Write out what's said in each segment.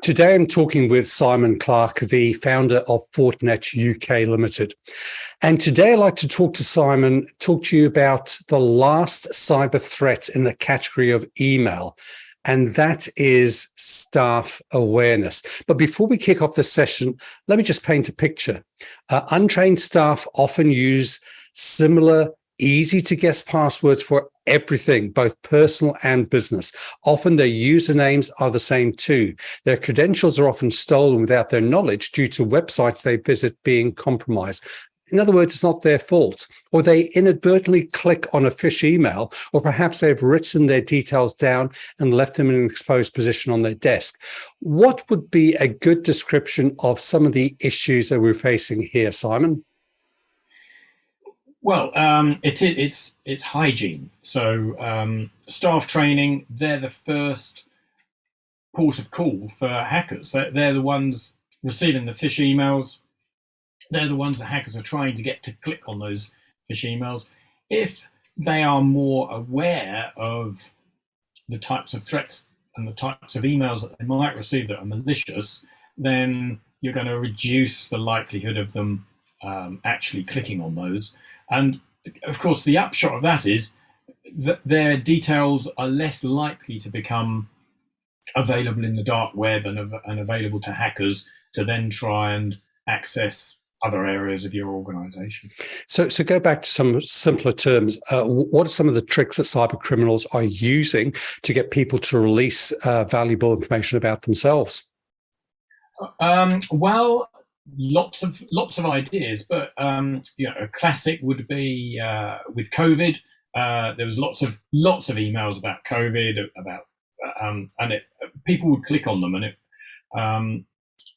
Today, I'm talking with Simon Clark, the founder of Fortinet UK Limited. And today, I'd like to talk to you about the last cyber threat in the category of email, and that is staff awareness. But before we kick off the session, let me just paint a picture. Untrained staff often use similar easy-to-guess passwords for everything, both personal and business. Often their usernames are the same too. Their credentials are often stolen without their knowledge due to websites they visit being compromised. In other words, it's not their fault, or they inadvertently click on a PHISH email, or perhaps they've written their details down and left them in an exposed position on their desk. What would be a good description of some of the issues that we're facing here, Simon? Well, it's hygiene. So staff training, they're the first port of call for hackers. They're the ones receiving the PHISH emails. They're the ones that hackers are trying to get to click on those PHISH emails. If they are more aware of the types of threats and the types of emails that they might receive that are malicious, then you're going to reduce the likelihood of them actually clicking on those. And of course, the upshot of that is that their details are less likely to become available in the dark web and available to hackers to then try and access other areas of your organization. So go back to some simpler terms. What are some of the tricks that cyber criminals are using to get people to release valuable information about themselves? Well, lots of ideas, but a classic would be with COVID. There was lots of emails about COVID, people would click on them,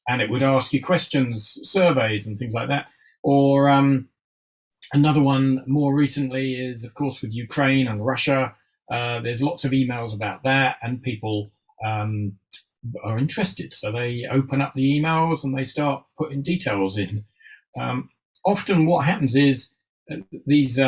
and it would ask you questions, surveys, and things like that. Or another one more recently is, of course, with Ukraine and Russia. There's lots of emails about that, and people are interested, so they open up the emails and they start putting details in. Often what happens is these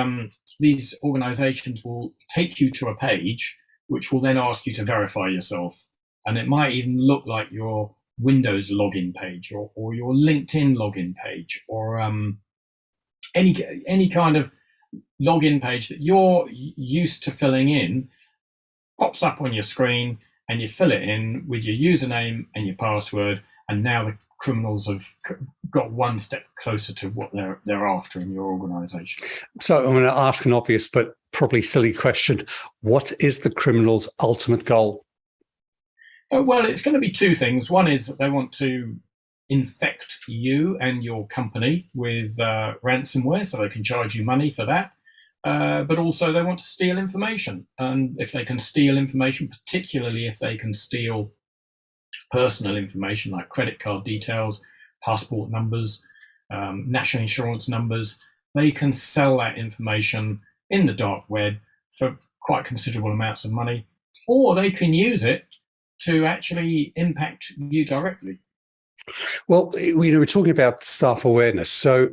organizations will take you to a page which will then ask you to verify yourself, and it might even look like your Windows login page or your LinkedIn login page, or any kind of login page that you're used to filling in pops up on your screen, and you fill it in with your username and your password, and now the criminals have got one step closer to what they're after in your organization. So I'm going to ask an obvious but probably silly question. What is the criminal's ultimate goal? Well, it's going to be two things. One is that they want to infect you and your company with ransomware, so they can charge you money for that. But also they want to steal information. And if they can steal information, particularly if they can steal personal information like credit card details, passport numbers, national insurance numbers, they can sell that information in the dark web for quite considerable amounts of money, or they can use it to actually impact you directly. Well, we're talking about staff awareness. So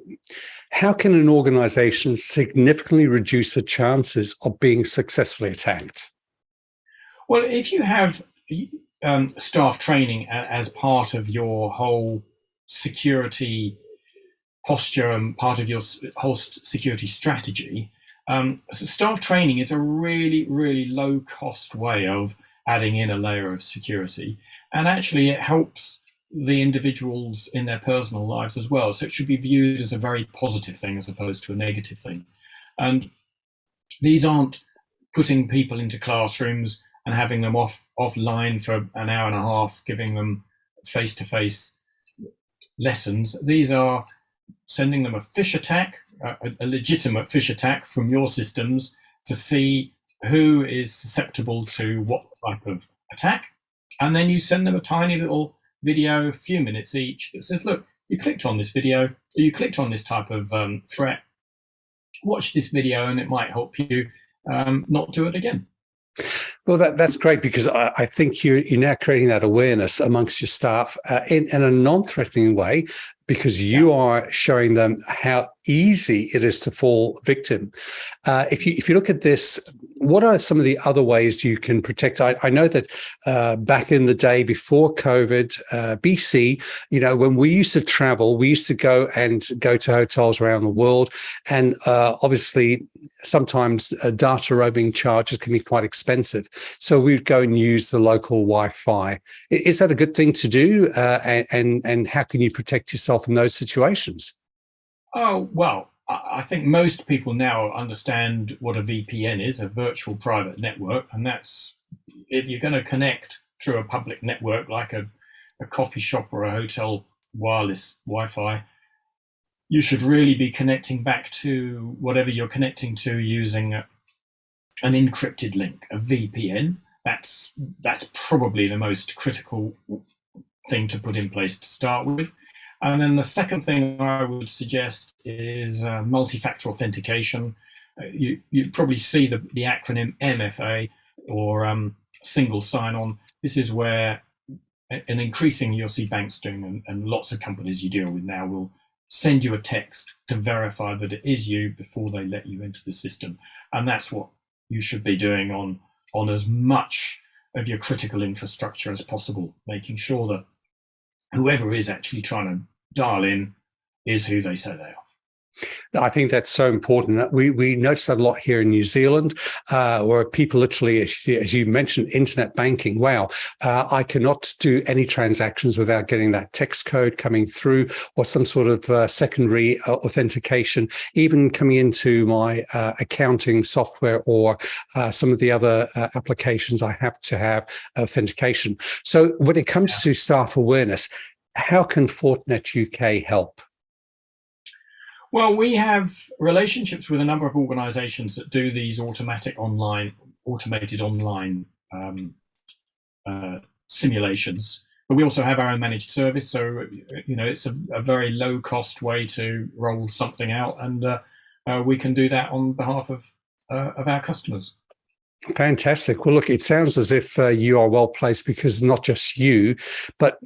how can an organization significantly reduce the chances of being successfully attacked? Well, if you have staff training as part of your whole security posture and part of your whole security strategy, staff training is a really, really low-cost way of adding in a layer of security. And actually, it helps the individuals in their personal lives as well. So it should be viewed as a very positive thing as opposed to a negative thing. And these aren't putting people into classrooms and having them offline for an hour and a half, giving them face-to-face lessons. These are sending them a PHISH attack, a legitimate PHISH attack from your systems to see who is susceptible to what type of attack. And then you send them a tiny little video, a few minutes each, that says, look, you clicked on this video, or you clicked on this type of threat, watch this video and it might help you not do it again. Well, that's great, because I think you're now creating that awareness amongst your staff in a non-threatening way, because you are showing them how easy it is to fall victim. If you look at this what are some of the other ways you can protect? I know that back in the day before COVID, BC, when we used to travel, we used to go to hotels around the world. And obviously, sometimes data roaming charges can be quite expensive. So we'd go and use the local Wi-Fi. Is that a good thing to do? And how can you protect yourself in those situations? Oh, well, I think most people now understand what a VPN is, a virtual private network. And that's, if you're going to connect through a public network like a coffee shop or a hotel wireless Wi-Fi, you should really be connecting back to whatever you're connecting to using an encrypted link, a VPN. That's probably the most critical thing to put in place to start with. And then the second thing I would suggest is multi-factor authentication. You probably see the acronym MFA, or single sign-on. This is where, and increasingly you'll see banks doing, and lots of companies you deal with now will send you a text to verify that it is you before they let you into the system. And that's what you should be doing on as much of your critical infrastructure as possible, making sure that whoever is actually trying to dial in is who they say they are. I think that's so important. We notice that a lot here in New Zealand, where people literally, as you mentioned, internet banking. Wow, I cannot do any transactions without getting that text code coming through, or some sort of secondary authentication, even coming into my accounting software or some of the other applications. I have to have authentication. So when it comes to staff awareness, how can Fortinet UK help? Well, we have relationships with a number of organizations that do these automated online simulations, but we also have our own managed service. So, it's a very low cost way to roll something out, and we can do that on behalf of our customers. Fantastic. Well, look, it sounds as if you are well placed, because not just you, but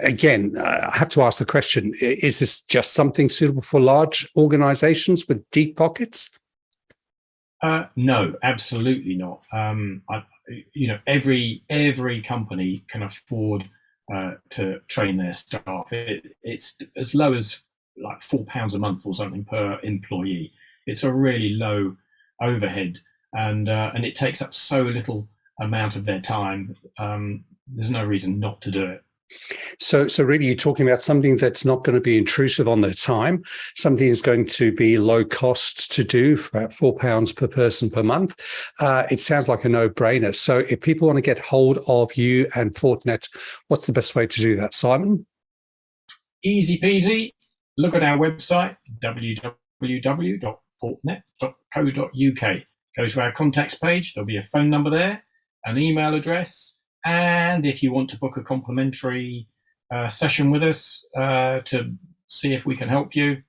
again, I have to ask the question, is this just something suitable for large organizations with deep pockets? No, absolutely not. Every company can afford to train their staff. It's as low as like £4 a month or something per employee. It's a really low overhead, and it takes up so little amount of their time. There's no reason not to do it. So really, you're talking about something that's not going to be intrusive on their time, something is going to be low cost to do, for about £4 per person per month. It sounds like a no-brainer. So if people want to get hold of you and Fortinet, what's the best way to do that, Simon? Easy peasy. Look at our website, www.fortinet.co.uk. Go to our contacts page. There'll be a phone number there, an email address. And if you want to book a complimentary session with us to see if we can help you,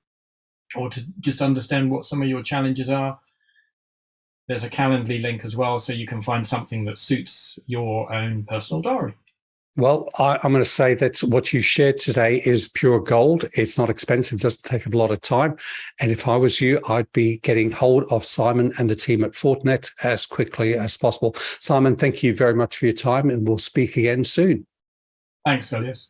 or to just understand what some of your challenges are, there's a Calendly link as well, so you can find something that suits your own personal diary. Well, I'm going to say that what you shared today is pure gold. It's not expensive, doesn't take a lot of time. And if I was you, I'd be getting hold of Simon and the team at Fortinet as quickly as possible. Simon, thank you very much for your time, and we'll speak again soon. Thanks, Elias.